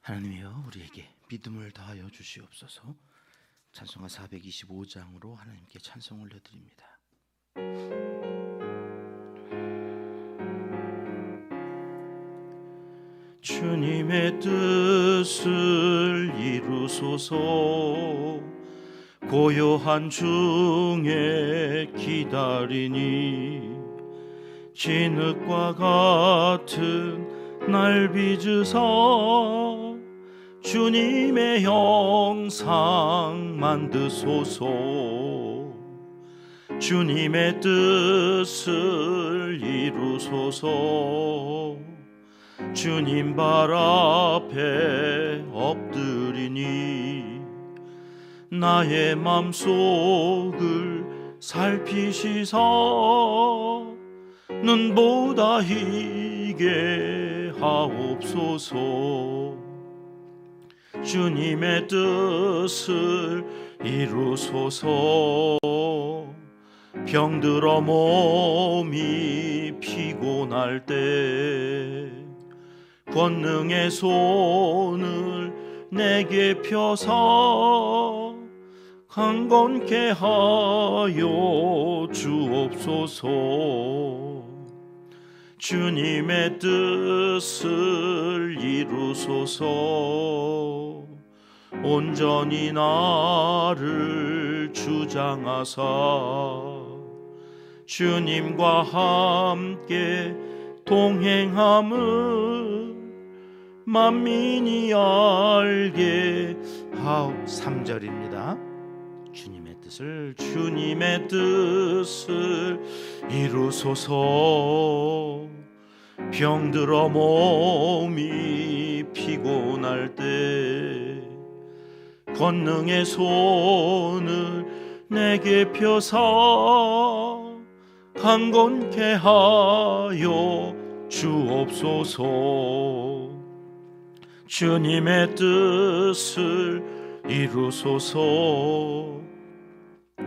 하나님이여 우리에게 믿음을 다하여 주시옵소서. 찬송가 425장으로 하나님께 찬송 올려드립니다. 주님의 뜻을 이루소서. 고요한 중에 기다리니 진흙과 같은 날 빚으사 주님의 형상 만드소서. 주님의 뜻을 이루소서. 주님 발 앞에 엎드리니 나의 맘속을 살피시사 눈보다 희게 하옵소서. 주님의 뜻을 이루소서. 병들어 몸이 피곤할 때 권능의 손을 내게 펴사 강건케 하여 주옵소서. 주님의 뜻을 이루소서. 온전히 나를 주장하사 주님과 함께 동행함을 만민이 알게 하오. 3절입니다. 주님의 뜻을 이루소서. 병들어 몸이 피곤할 때 권능의 손을 내게 펴사 강건케 하여 주옵소서. 주님의 뜻을 이루소서.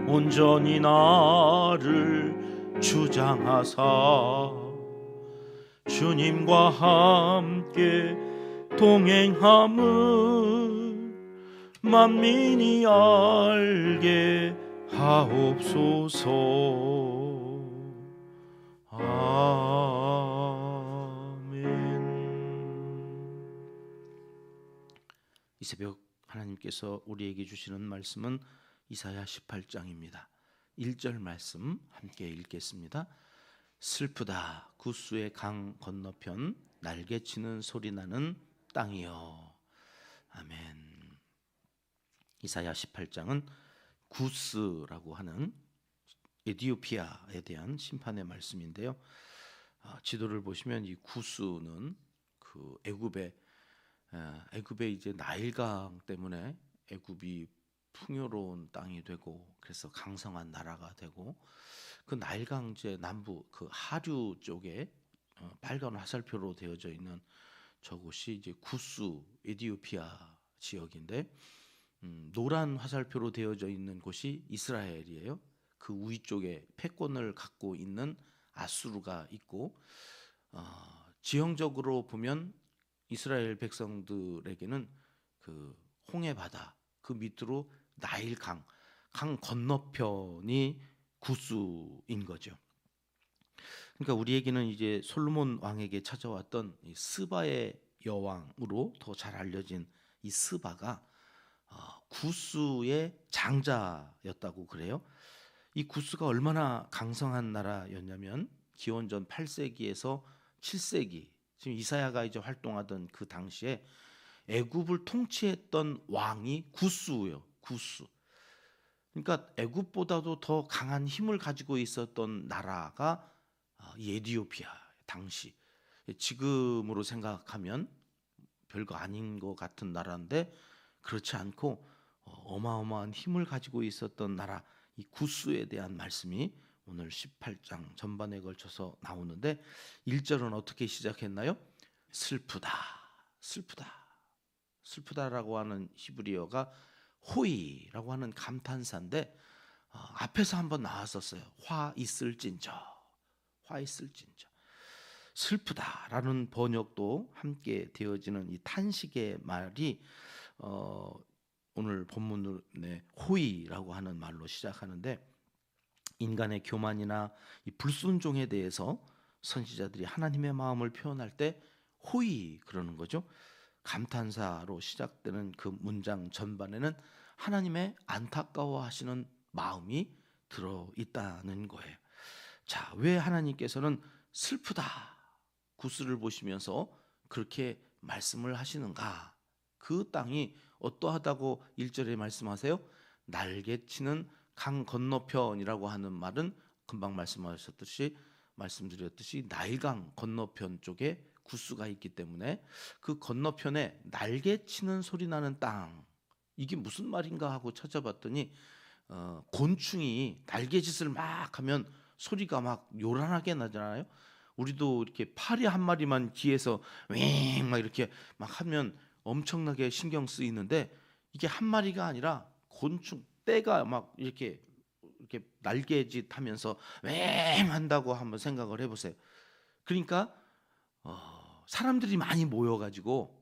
온전히 나를 주장하사 주님과 함께 동행함을 만민이 알게 하옵소서. 아멘. 이 새벽 하나님께서 우리에게 주시는 말씀은 이사야 18장입니다. 1절 말씀 함께 읽겠습니다. 슬프다 구스의 강 건너편 날개치는 소리 나는 땅이여. 아멘. 이사야 18장은 구스라고 하는 에티오피아에 대한 심판의 말씀인데요. 지도를 보시면 이 구스는 그 애굽의 이제 나일강 때문에 애굽이 풍요로운 땅이 되고 그래서 강성한 나라가 되고 그 나일강제 남부 그 하류 쪽에 빨간 화살표로 되어져 있는 저곳이 이제 구스 에티오피아 지역인데 노란 화살표로 되어져 있는 곳이 이스라엘이에요. 그 위쪽에 패권을 갖고 있는 아수르가 있고 지형적으로 보면 이스라엘 백성들에게는 그 홍해 바다 그 밑으로 나일강 강 건너편이 구스인 거죠. 그러니까 우리에게는 이제 솔로몬 왕에게 찾아왔던 이 스바의 여왕으로 더 잘 알려진 이 스바가 구스의 장자였다고 그래요. 이 구스가 얼마나 강성한 나라였냐면 기원전 8세기에서 7세기 지금 이사야가 이제 활동하던 그 당시에 애굽을 통치했던 왕이 구스예요. 구스. 그러니까 애굽보다도 더 강한 힘을 가지고 있었던 나라가 에티오피아 당시. 지금으로 생각하면 별거 아닌 것 같은 나라인데 그렇지 않고 어마어마한 힘을 가지고 있었던 나라 이 구스에 대한 말씀이 오늘 18장 전반에 걸쳐서 나오는데 1절은 어떻게 시작했나요? 슬프다. 슬프다라고 하는 히브리어가 호이라고 하는 감탄사인데 앞에서 한번 나왔었어요. 화 있을진저. 슬프다라는 번역도 함께 되어지는 이 탄식의 말이 오늘 본문의 호의라고 하는 말로 시작하는데, 인간의 교만이나 이 불순종에 대해서 선지자들이 하나님의 마음을 표현할 때 호의 그러는 거죠. 감탄사로 시작되는 그 문장 전반에는 하나님의 안타까워하시는 마음이 들어 있다는 거예요. 자, 왜 하나님께서는 슬프다 구스를 보시면서 그렇게 말씀을 하시는가? 그 땅이 어떠하다고 1절에 말씀하세요? 날개치는 강 건너편이라고 하는 말은 금방 말씀드렸듯이 나일강 건너편 쪽에 구스가 있기 때문에 그 건너편에 날개치는 소리 나는 땅, 이게 무슨 말인가 하고 찾아봤더니 곤충이 날개짓을 막 하면 소리가 막 요란하게 나잖아요. 우리도 이렇게 파리 한 마리만 뒤에서 윙 막 이렇게 막 하면 엄청나게 신경 쓰이는데, 이게 한 마리가 아니라 곤충 떼가 막 이렇게 날개짓 하면서 왱 한다고 한번 생각을 해보세요. 그러니까 사람들이 많이 모여가지고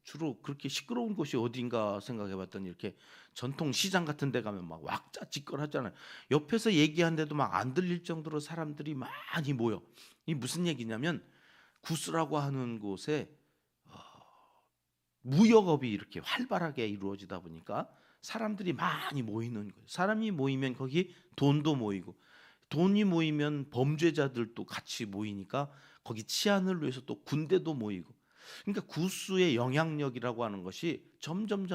주로 그렇게 시끄러운 곳이 어딘가 생각해봤더니 이렇게 전통 시장 같은 데 가면 막 왁자지껄하잖아요. 옆에서 얘기하는데도 막 안 들릴 정도로 사람들이 많이 모여. 이 무슨 얘기냐면 구스라고 하는 곳에 무역업이 이렇게 활발하게 이루어지다 보니까 사람들이 많이 모이는 거예요. 사람이 모이면 거기 돈도 모이고, 돈이 모이면 범죄자들도 같이 모이니까 거기 치안을 위해서 또 군대도 모이고. 그러니까 구스의 영향력이라고 하는 것이 점점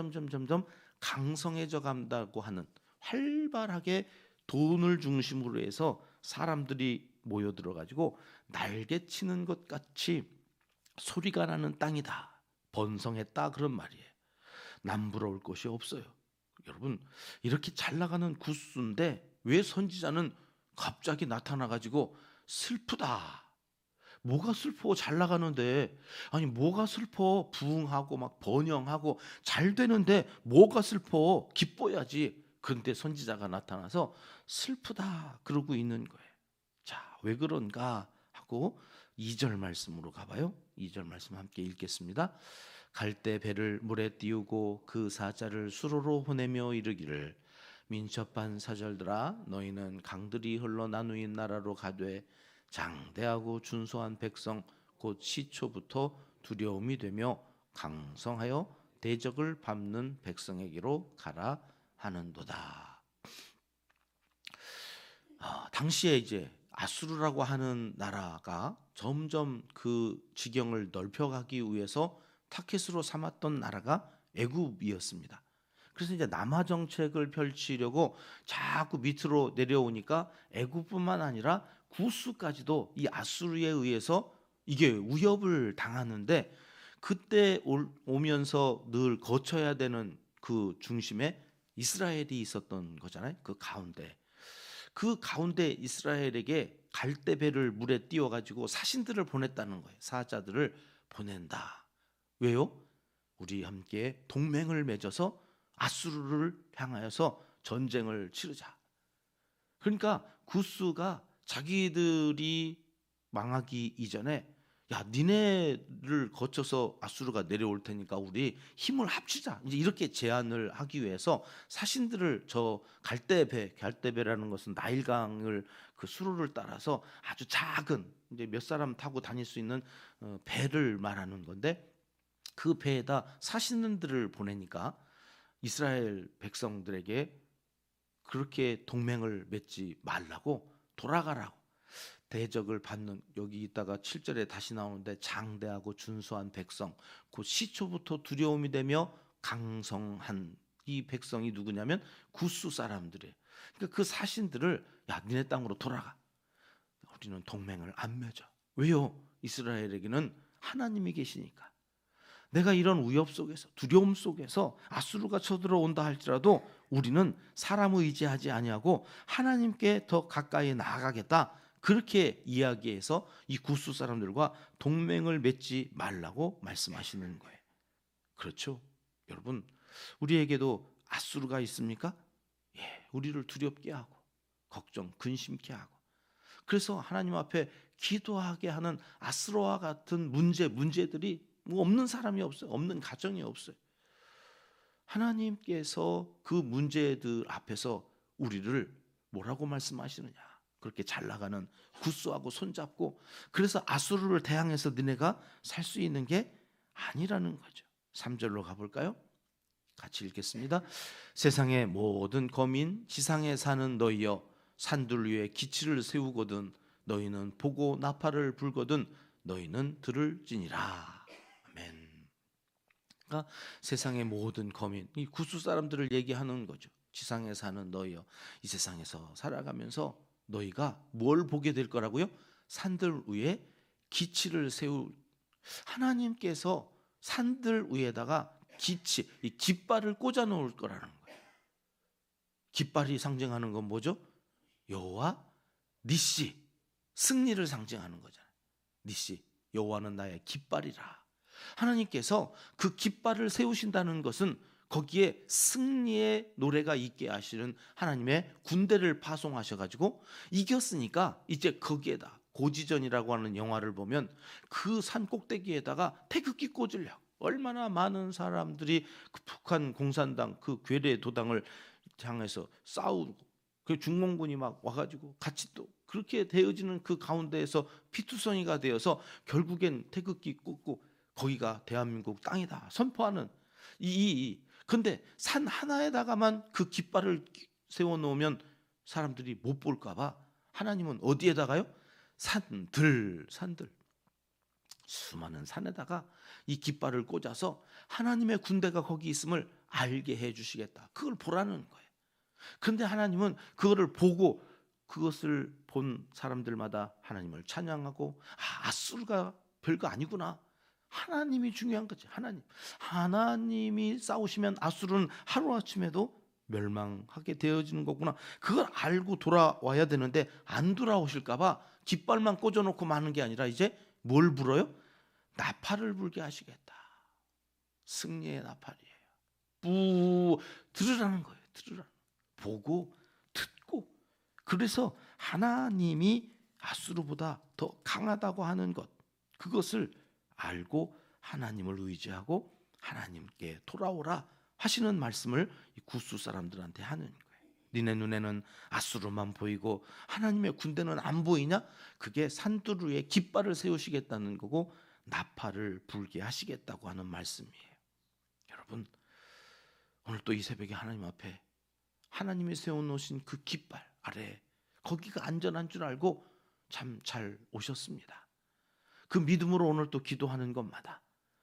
강성해져 간다고 하는, 활발하게 돈을 중심으로 해서 사람들이 모여들어 가지고 날개치는 것 같이 소리가 나는 땅이다, 번성했다, 그런 말이에요. 남부러울 것이 없어요. 여러분, 이렇게 잘 나가는 구스인데 왜 선지자는 갑자기 나타나 가지고 슬프다, 뭐가 슬퍼, 잘 나가는데. 아니 뭐가 슬퍼, 부흥하고 막 번영하고 잘 되는데 뭐가 슬퍼, 기뻐야지. 그런데 선지자가 나타나서 슬프다 그러고 있는 거예요. 자, 왜 그런가 하고 2절 말씀으로 가봐요. 2절 말씀 함께 읽겠습니다. 갈대 배를 물에 띄우고 그 사자를 수로로 보내며 이르기를, 민첩한 사절들아 너희는 강들이 흘러 나누인 나라로 가되 장대하고 준소한 백성 곧 시초부터 두려움이 되며 강성하여 대적을 밟는 백성에게로 가라 하는도다. 당시에 이제 아수르라고 하는 나라가 점점 그 지경을 넓혀가기 위해서 타켓으로 삼았던 나라가 애굽이었습니다. 그래서 이제 남하 정책을 펼치려고 자꾸 밑으로 내려오니까 애굽뿐만 아니라 구스까지도 이 아수르에 의해서 이게 위협을 당하는데, 그때 오면서 늘 거쳐야 되는 그 중심에 이스라엘이 있었던 거잖아요. 그 가운데 이스라엘에게 갈대배를 물에 띄워 가지고 사신들을 보냈다는 거예요. 사자들을 보낸다. 왜요? 우리 함께 동맹을 맺어서 아수르를 향하여서 전쟁을 치르자. 그러니까 구스가 자기들이 망하기 이전에, 야, 니네를 거쳐서 아수르가 내려올 테니까 우리 힘을 합치자, 이제 이렇게 제안을 하기 위해서 사신들을 저 갈대배라는 것은 나일강을 그 수로를 따라서 아주 작은, 이제 몇 사람 타고 다닐 수 있는 배를 말하는 건데, 그 배에다 사신들을 보내니까 이스라엘 백성들에게 그렇게 동맹을 맺지 말라고, 돌아가라고, 대적을 받는, 여기 있다가 7절에 다시 나오는데 장대하고 준수한 백성 곧 시초부터 두려움이 되며 강성한 이 백성이 누구냐면 구스 사람들이에요. 그러니까 그 사신들을, 야, 니네 땅으로 돌아가, 우리는 동맹을 안 맺어. 왜요? 이스라엘에게는 하나님이 계시니까. 내가 이런 위협 속에서, 두려움 속에서 아수르가 쳐들어온다 할지라도 우리는 사람을 의지하지 아니하고 하나님께 더 가까이 나아가겠다, 그렇게 이야기해서 이 구스 사람들과 동맹을 맺지 말라고 말씀하시는 거예요. 그렇죠? 여러분, 우리에게도 아수르가 있습니까? 예, 우리를 두렵게 하고 걱정, 근심케 하고 그래서 하나님 앞에 기도하게 하는 아스로와 같은 문제들이 뭐 없는 사람이 없어요. 없는 가정이 없어요. 하나님께서 그 문제들 앞에서 우리를 뭐라고 말씀하시느냐? 그렇게 잘 나가는 구스하고 손잡고, 그래서 아수르를 대항해서 너네가 살 수 있는 게 아니라는 거죠. 3절로 가볼까요? 같이 읽겠습니다. 세상의 모든 거민, 지상에 사는 너희여, 산들 위에 기치를 세우거든 너희는 보고 나팔을 불거든 너희는 들을지니라. 아멘. 그러니까 세상의 모든 거민, 이 구스 사람들을 얘기하는 거죠. 지상에 사는 너희여, 이 세상에서 살아가면서 너희가 뭘 보게 될 거라고요? 산들 위에 기치를 세울, 하나님께서 산들 위에다가 기치, 이 깃발을 꽂아 놓을 거라는 거예요. 깃발이 상징하는 건 뭐죠? 여호와 니시, 승리를 상징하는 거잖아요. 니시, 여호와는 나의 깃발이라. 하나님께서 그 깃발을 세우신다는 것은 거기에 승리의 노래가 있게 하시는 하나님의 군대를 파송하셔가지고 이겼으니까 이제 거기에다, 고지전이라고 하는 영화를 보면 그 산 꼭대기에다가 태극기 꽂으려고 얼마나 많은 사람들이 그 북한 공산당 그 괴뢰 도당을 향해서 싸우고, 그 중공군이 막 와가지고 같이 또 그렇게 되어지는 그 가운데에서 피투성이가 되어서 결국엔 태극기 꽂고 거기가 대한민국 땅이다 선포하는 근데 산 하나에다가만 그 깃발을 세워놓으면 사람들이 못 볼까봐 하나님은 어디에다가요? 산들 수많은 산에다가 이 깃발을 꽂아서 하나님의 군대가 거기 있음을 알게 해주시겠다. 그걸 보라는 거예요. 그런데 하나님은 그거를 보고 그것을 본 사람들마다 하나님을 찬양하고, 아수르가 별거 아니구나. 하나님이 중요한 거지. 하나님이 싸우시면 아수르는 하루아침에도 멸망하게 되어지는 거구나. 그걸 알고 돌아와야 되는데 안 돌아오실까봐 깃발만 꽂아놓고 마는 게 아니라 이제 뭘 불어요? 나팔을 불게 하시겠다. 승리의 나팔이에요. 들으라는 거예요. 보고 듣고. 그래서 하나님이 아수르보다 더 강하다고 하는 것, 그것을 알고 하나님을 의지하고 하나님께 돌아오라 하시는 말씀을 이 구스 사람들한테 하는 거예요. 니네 눈에는 아수르만 보이고 하나님의 군대는 안 보이냐? 그게 산들 위에 깃발을 세우시겠다는 거고 나팔을 불게 하시겠다고 하는 말씀이에요. 여러분, 오늘 또 이 새벽에 하나님 앞에 하나님이 세워놓으신 그 깃발 아래, 거기가 안전한 줄 알고 참 잘 오셨습니다. 그 믿음으로 오늘 또 기도하는 것마다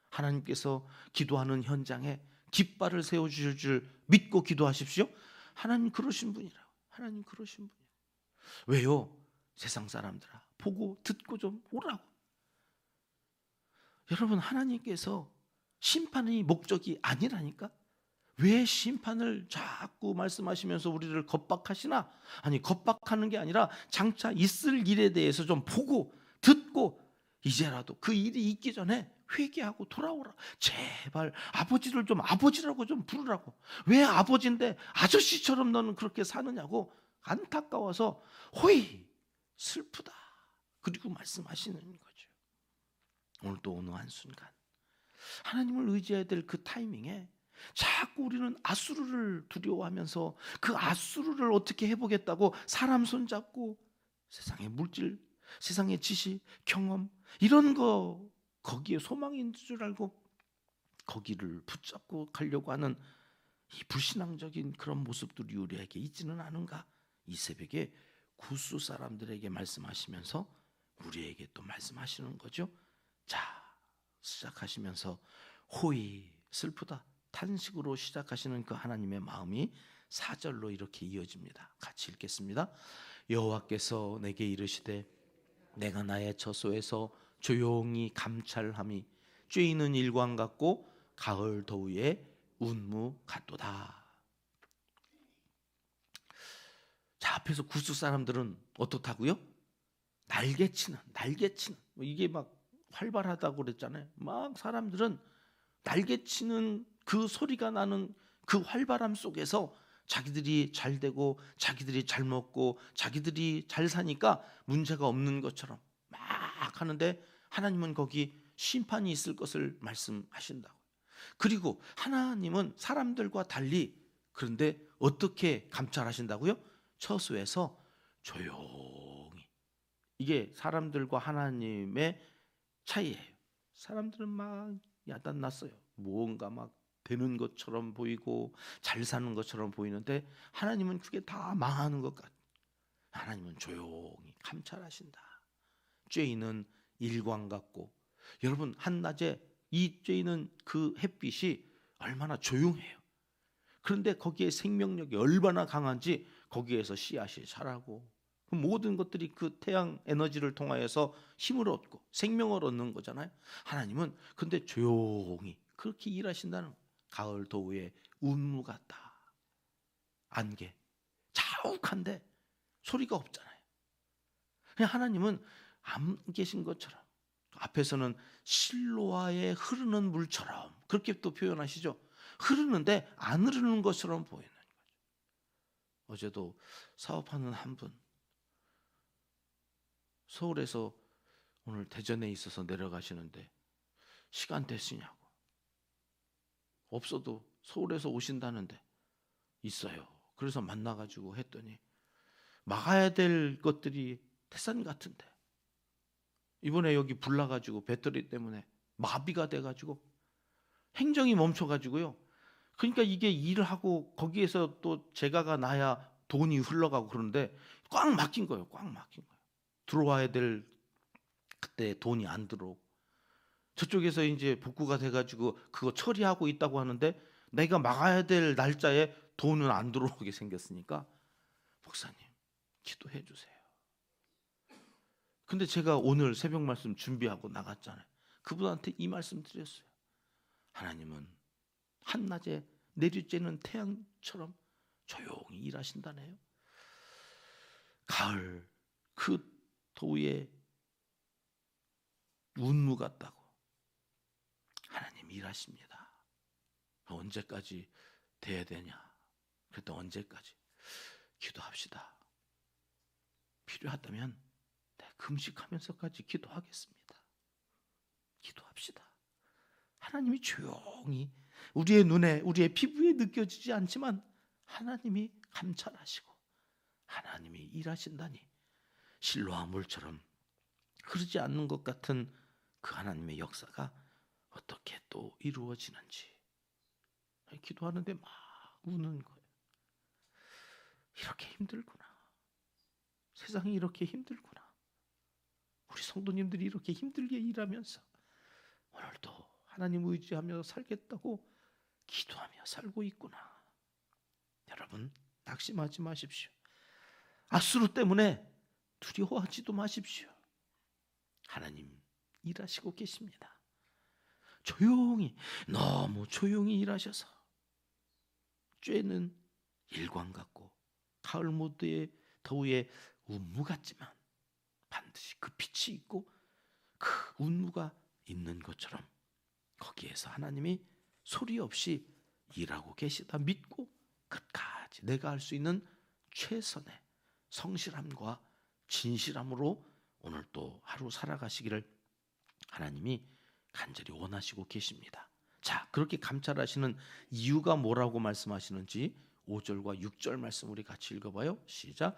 하나님께서 기도하는 현장에 깃발을 세워주실 줄 믿고 기도하십시오. 하나님 그러신 분이라고. 하나님 그러신 분이에요. 왜요? 세상 사람들아, 보고 듣고 좀 오라고. 여러분, 하나님께서 심판의 목적이 아니라니까. 왜 심판을 자꾸 말씀하시면서 우리를 겁박하시나? 아니, 겁박하는 게 아니라 장차 있을 일에 대해서 좀 보고 듣고 이제라도 그 일이 있기 전에 회개하고 돌아오라. 제발 아버지를 좀 아버지라고 좀 부르라고. 왜 아버지인데 아저씨처럼 너는 그렇게 사느냐고 안타까워서 호이 슬프다. 그리고 말씀하시는 거죠. 오늘 또 어느 한순간 하나님을 의지해야 될 그 타이밍에 자꾸 우리는 아수르를 두려워하면서 그 아수르를 어떻게 해보겠다고 사람 손잡고 세상의 물질, 세상의 지식, 경험 이런 거 거기에 소망이 있는 줄 알고 거기를 붙잡고 가려고 하는 이 불신앙적인 그런 모습들이 우리에게 있지는 않은가? 이 새벽에 구스 사람들에게 말씀하시면서 우리에게 또 말씀하시는 거죠. 자, 시작하시면서 호이 슬프다 탄식으로 시작하시는 그 하나님의 마음이 4절로 이렇게 이어집니다. 같이 읽겠습니다. 여호와께서 내게 이르시되 내가 나의 처소에서 조용히 감찰함이 쬐이는 일광 같고 가을 더위에 운무 같도다. 자, 앞에서 구스 사람들은 어떻다고요? 날개치는 이게 막 활발하다고 그랬잖아요. 막 사람들은 날개치는 그 소리가 나는 그 활발함 속에서 자기들이 잘 되고 자기들이 잘 먹고 자기들이 잘 사니까 문제가 없는 것처럼 막 하는데 하나님은 거기 심판이 있을 것을 말씀하신다고. 그리고 하나님은 사람들과 달리 그런데 어떻게 감찰하신다고요? 처소에서 조용히. 이게 사람들과 하나님의 차이예요. 사람들은 막 야단났어요. 무언가 막 되는 것처럼 보이고 잘 사는 것처럼 보이는데 하나님은 그게 다 망하는 것 같아요. 하나님은 조용히 감찰하신다. 죄인은 일광 같고, 여러분 한낮에 이 죄인은 그 햇빛이 얼마나 조용해요. 그런데 거기에 생명력이 얼마나 강한지 거기에서 씨앗이 자라고 그 모든 것들이 그 태양 에너지를 통하여서 힘을 얻고 생명을 얻는 거잖아요. 하나님은 근데 조용히 그렇게 일하신다는 거예요. 가을 도우의 운무 같다. 안개 자욱한데 소리가 없잖아요. 그냥 하나님은 안 계신 것처럼, 앞에서는 실로아에 흐르는 물처럼 그렇게 또 표현하시죠. 흐르는데 안 흐르는 것처럼 보이는 거죠. 어제도 사업하는 한 분 서울에서 오늘 대전에 있어서 내려가시는데 시간 되시냐고. 없어도 서울에서 오신다는데 있어요. 그래서 만나가지고 했더니 막아야 될 것들이 태산 같은데 이번에 여기 불 나가지고 배터리 때문에 마비가 돼가지고 행정이 멈춰가지고요. 그러니까 이게 일을 하고 거기에서 또 재가가 나야 돈이 흘러가고 그러는데 꽉 막힌 거예요. 꽉 막힌 거예요. 들어와야 될 그때 돈이 안 들어오고 저쪽에서 이제 복구가 돼가지고 그거 처리하고 있다고 하는데 내가 막아야 될 날짜에 돈은 안 들어오게 생겼으니까 목사님 기도해 주세요. 근데 제가 오늘 새벽 말씀 준비하고 나갔잖아요. 그분한테 이 말씀 드렸어요. 하나님은 한낮에 내리쬐는 태양처럼 조용히 일하신다네요. 가을 그 도에 운무 같다고 하나님 일하십니다. 언제까지 돼야 되냐? 그래도 언제까지? 기도합시다. 필요하다면 금식하면서까지 기도하겠습니다. 기도합시다. 하나님이 조용히 우리의 눈에 우리의 피부에 느껴지지 않지만 하나님이 감찰하시고 하나님이 일하신다니 실로와 물처럼 흐르지 않는 것 같은 그 하나님의 역사가 어떻게 또 이루어지는지 기도하는데 막 우는 거예요. 이렇게 힘들구나. 세상이 이렇게 힘들구나. 우리 성도님들이 이렇게 힘들게 일하면서 오늘도 하나님 의지하며 살겠다고 기도하며 살고 있구나. 여러분 낙심하지 마십시오. 아수르 때문에 두려워하지도 마십시오. 하나님 일하시고 계십니다. 조용히 너무 조용히 일하셔서 죄는 일광 같고 가을 무드의 더위에 운무 같지만 반드시 그 빛이 있고 그 운무가 있는 것처럼 거기에서 하나님이 소리 없이 일하고 계시다 믿고 끝까지 내가 할 수 있는 최선의 성실함과 진실함으로 오늘 또 하루 살아가시기를 하나님이 간절히 원하시고 계십니다. 자, 그렇게 감찰하시는 이유가 뭐라고 말씀하시는지 5절과 6절 말씀 우리 같이 읽어봐요. 시작.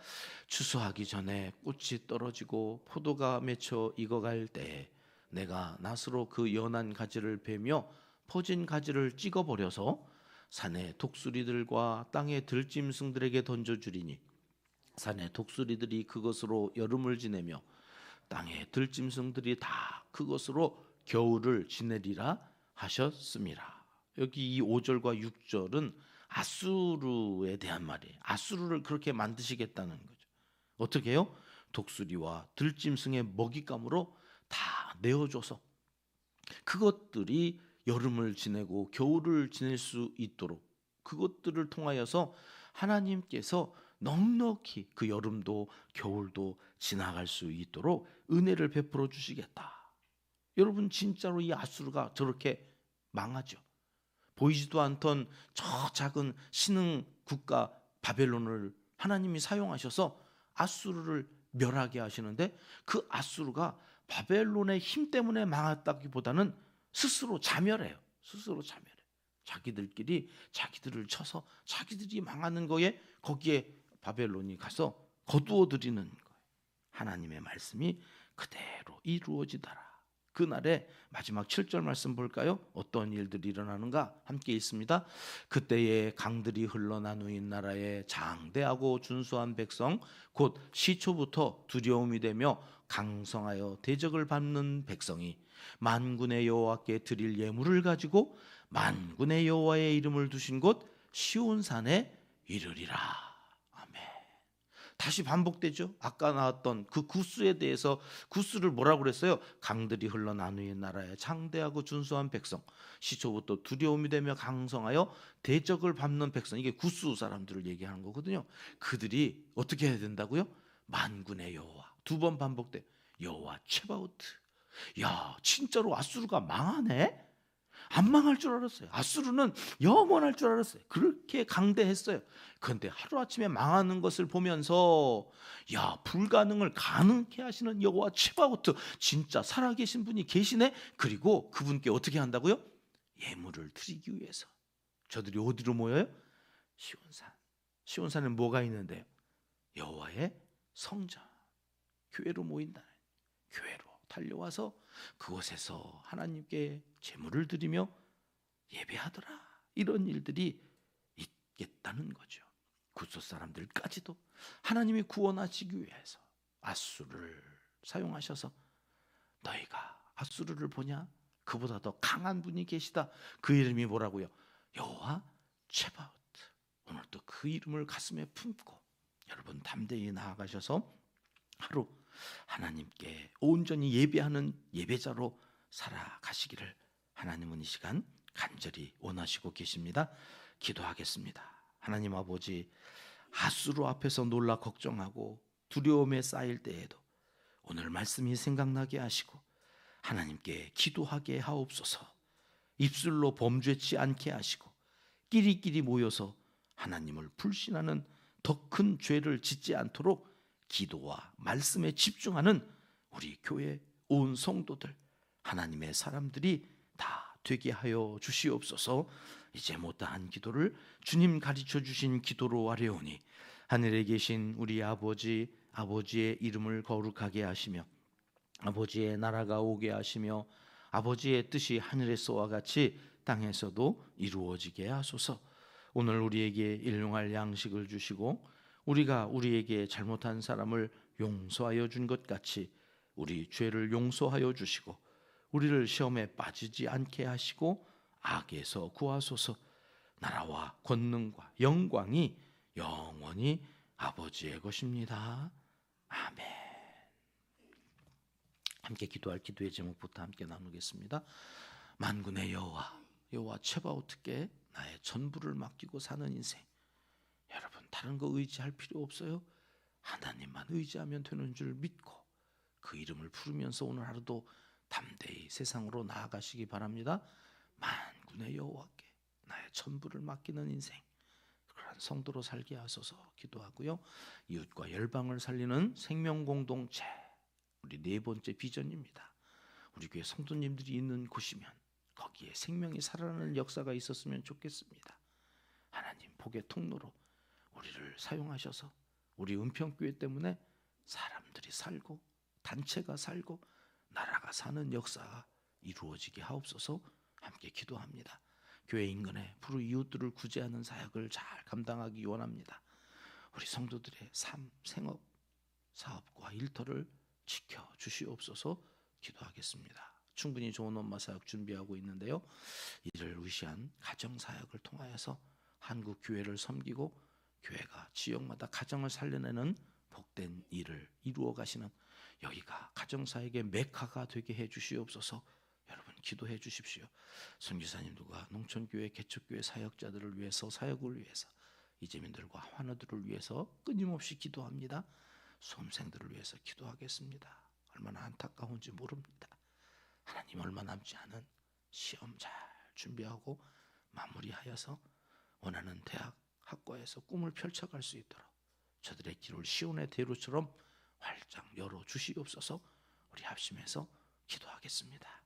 추수하기 전에 꽃이 떨어지고 포도가 맺혀 익어갈 때에 내가 낫으로 그 연한 가지를 베며 퍼진 가지를 찍어버려서 산의 독수리들과 땅의 들짐승들에게 던져주리니 산의 독수리들이 그것으로 여름을 지내며 땅의 들짐승들이 다 그것으로 겨울을 지내리라 하셨습니다. 여기 이 5절과 6절은 아수르에 대한 말이에요. 아수르를 그렇게 만드시겠다는 거죠. 어떻게 해요? 독수리와 들짐승의 먹잇감으로 다 내어줘서 그것들이 여름을 지내고 겨울을 지낼 수 있도록 그것들을 통하여서 하나님께서 넉넉히 그 여름도 겨울도 지나갈 수 있도록 은혜를 베풀어 주시겠다. 여러분 진짜로 이 아수르가 저렇게 망하죠. 보이지도 않던 저 작은 신흥 국가 바벨론을 하나님이 사용하셔서 아수르를 멸하게 하시는데, 그 아수르가 바벨론의 힘 때문에 망했다기보다는 스스로 자멸해요. 스스로 자멸해. 자기들끼리 자기들을 쳐서 자기들이 망하는 거에 거기에 바벨론이 가서 거두어 들이는 거예요. 하나님의 말씀이 그대로 이루어지더라. 그날의 마지막 7절 말씀 볼까요? 어떤 일들이 일어나는가 함께 있습니다. 그때에 강들이 흘러나누인 나라에 장대하고 준수한 백성 곧 시초부터 두려움이 되며 강성하여 대적을 받는 백성이 만군의 여호와께 드릴 예물을 가지고 만군의 여호와의 이름을 두신 곳 시온산에 이르리라. 다시 반복되죠. 아까 나왔던 그 구스에 대해서, 구스를 뭐라고 그랬어요? 강들이 흘러나누인 나라에 장대하고 준수한 백성, 시초부터 두려움이 되며 강성하여 대적을 밟는 백성. 이게 구스 사람들을 얘기하는 거거든요. 그들이 어떻게 해야 된다고요? 만군의 여호와. 두 번 반복돼. 여호와 체바오트. 야, 진짜로 아수르가 망하네? 안 망할 줄 알았어요. 아수르는 영원할 줄 알았어요. 그렇게 강대했어요. 그런데 하루아침에 망하는 것을 보면서, 야, 불가능을 가능케 하시는 여호와 체바오트, 진짜 살아계신 분이 계시네. 그리고 그분께 어떻게 한다고요? 예물을 드리기 위해서 저들이 어디로 모여요? 시온산. 시온산에 뭐가 있는데요? 여호와의 성전, 교회로 모인다. 교회로 달려와서 그곳에서 하나님께 제물을 드리며 예배하더라. 이런 일들이 있겠다는 거죠. 구스 사람들까지도 하나님이 구원하시기 위해서 아수르를 사용하셔서, 너희가 아수르를 보냐? 그보다 더 강한 분이 계시다. 그 이름이 뭐라고요? 여호와 체바오트. 오늘도 그 이름을 가슴에 품고 여러분 담대히 나아가셔서 하루 하나님께 온전히 예배하는 예배자로 살아가시기를 하나님은 이 시간 간절히 원하시고 계십니다. 기도하겠습니다. 하나님 아버지, 아수르 앞에서 놀라 걱정하고 두려움에 쌓일 때에도 오늘 말씀이 생각나게 하시고 하나님께 기도하게 하옵소서. 입술로 범죄치 않게 하시고 끼리끼리 모여서 하나님을 불신하는 더 큰 죄를 짓지 않도록 기도와 말씀에 집중하는 우리 교회 온 성도들, 하나님의 사람들이 다 되게 하여 주시옵소서. 이제 못다한 기도를 주님 가르쳐 주신 기도로 아뢰오니 하늘에 계신 우리 아버지, 아버지의 이름을 거룩하게 하시며 아버지의 나라가 오게 하시며 아버지의 뜻이 하늘에서와 같이 땅에서도 이루어지게 하소서. 오늘 우리에게 일용할 양식을 주시고 우리가 우리에게 잘못한 사람을 용서하여 준 것 같이 우리 죄를 용서하여 주시고 우리를 시험에 빠지지 않게 하시고 악에서 구하소서. 나라와 권능과 영광이 영원히 아버지의 것입니다. 아멘. 함께 기도할 기도의 제목부터 함께 나누겠습니다. 만군의 여호와, 여호와 체바오트께 나의 전부를 맡기고 사는 인생. 여러분, 다른 거 의지할 필요 없어요. 하나님만 의지하면 되는 줄 믿고 그 이름을 부르면서 오늘 하루도 담대히 세상으로 나아가시기 바랍니다. 만군의 여호와께 나의 전부를 맡기는 인생, 그런 성도로 살게 하소서 기도하고요. 이웃과 열방을 살리는 생명 공동체, 우리 네 번째 비전입니다. 우리 교회 성도님들이 있는 곳이면 거기에 생명이 살아나는 역사가 있었으면 좋겠습니다. 하나님 복의 통로로 우리를 사용하셔서 우리 은평교회 때문에 사람들이 살고 단체가 살고 나라가 사는 역사가 이루어지게 하옵소서. 함께 기도합니다. 교회 인근에 불우 이웃들을 구제하는 사역을 잘 감당하기 원합니다. 우리 성도들의 삶, 생업, 사업과 일터를 지켜주시옵소서. 기도하겠습니다. 충분히 좋은 엄마 사역 준비하고 있는데요, 이를 의시한 가정 사역을 통하여서 한국 교회를 섬기고 교회가 지역마다 가정을 살려내는 복된 일을 이루어 가시는 여기가 가정 사역의 메카가 되게 해 주시옵소서. 여러분 기도해 주십시오. 선교사님들과 농촌교회, 개척교회 사역자들을 위해서, 사역을 위해서, 이재민들과 환우들을 위해서 끊임없이 기도합니다. 수험생들을 위해서 기도하겠습니다. 얼마나 안타까운지 모릅니다. 하나님 얼마 남지 않은 시험 잘 준비하고 마무리하여서 원하는 대학 학과에서 꿈을 펼쳐갈 수 있도록 저들의 길을 시온의 대로처럼 활짝 열어 주시옵소서. 우리 합심해서 기도하겠습니다.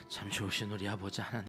참 좋으신 우리 아버지 하나님,